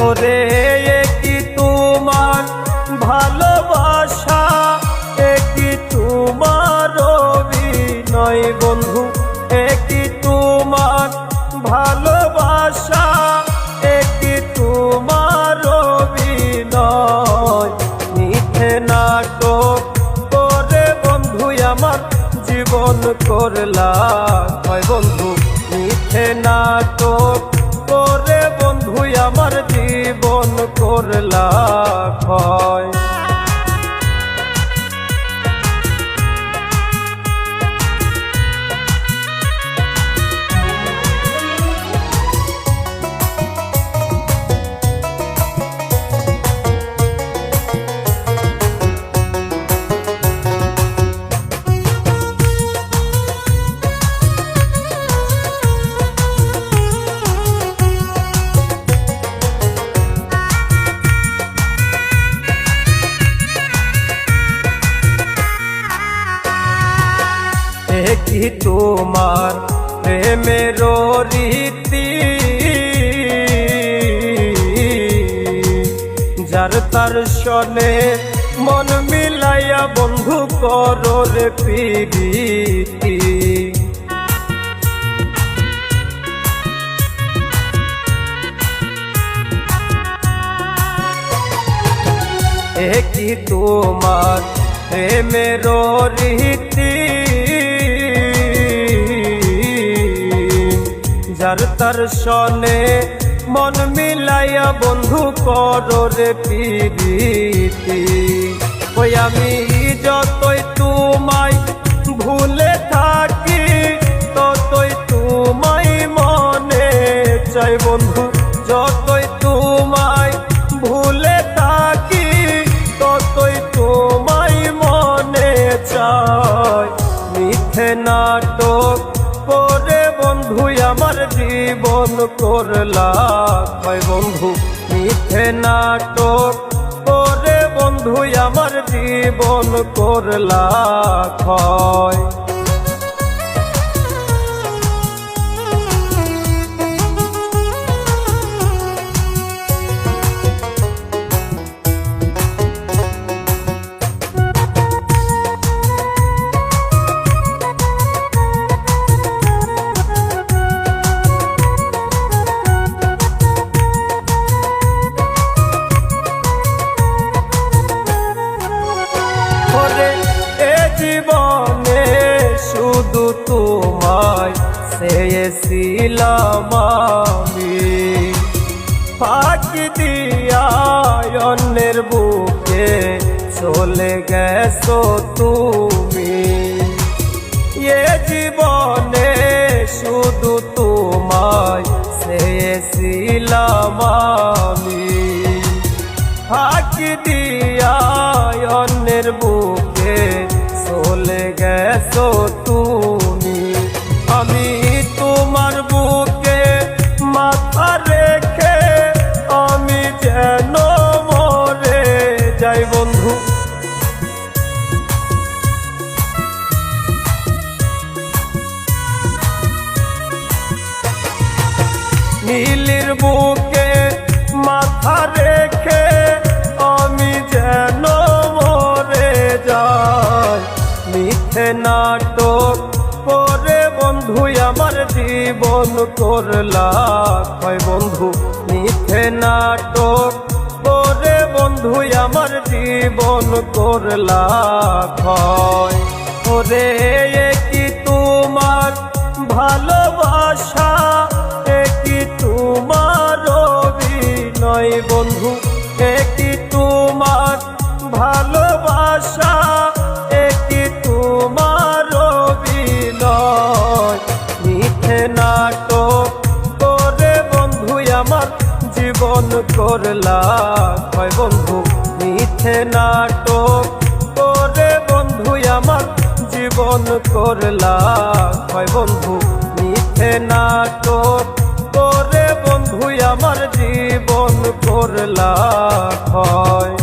ওরে কি তোমার ভালোবাসা, কি তোমার অভিনয় বন্ধু, কি তোমার ভালোবাসা, কি তোমার অভিনয়। মিথ্যে নাটক করে বন্ধু আমার জীবন করলা হয় বন্ধু, মিথ্যে নাটক করে বন্ধু আমার জীবন করলা হয়। কি তোমার প্রেমের রীতি, যার তার সনে মন মিলাইয়া বন্ধু করো রে প্রীতি। কি তোমার প্রেমের রীতি, যার তার সনে মন মিলাইয়া বন্ধু করো রে প্রীতি। ওই আমি যতই তোমায় ভুলে থাকি, ততই তোমায় মনে চাই বন্ধু, যতই তোমায় ভুলে থাকি, ততই তোমায় মনে চাই। মিথ্যে নাটক করে বন্ধু আমার জীবন করলা হয় বন্ধু, মিথ্যে নাটক করে বন্ধু আমার জীবন করলা হয়। জীবনে শুধু তোমায় চেয়েছিলাম আমি, ফাঁকি দিয়া অন্যের বুকে চলে গেছো তুমি। এ জীবনে শুধু তোমায় চেয়েছিলাম আমি, ফাঁকি দিয়া অন্যের বুকে চলে গেছো তুমি। আমি তোমার বুকে মাথা রেখে আমি যেন মরে যাই বন্ধু, নীলির বুকে মাথা রেখে আমি যেন মরে যাই। মিথ্যে নাটক করে বন্ধু আমার জীবন করলা হয় বন্ধু, মিথ্যে নাটক করে বন্ধু আমার জীবন করলা হয়। ওরে কি তোমার ভালোবাসা, কি তোমার অভিনয় বন্ধু, কি তোমার ভালোবাসা, কি তোমার অভিনয়। মিথ্যে নাটক করে বন্ধু আমার জীবন করলা হয় বন্ধু, মিথ্যে নাটক করে বন্ধু আমার জীবন করলা হয় বন্ধু, মিথ্যে নাটক করে বন্ধু আমার জীবন করলা হয়।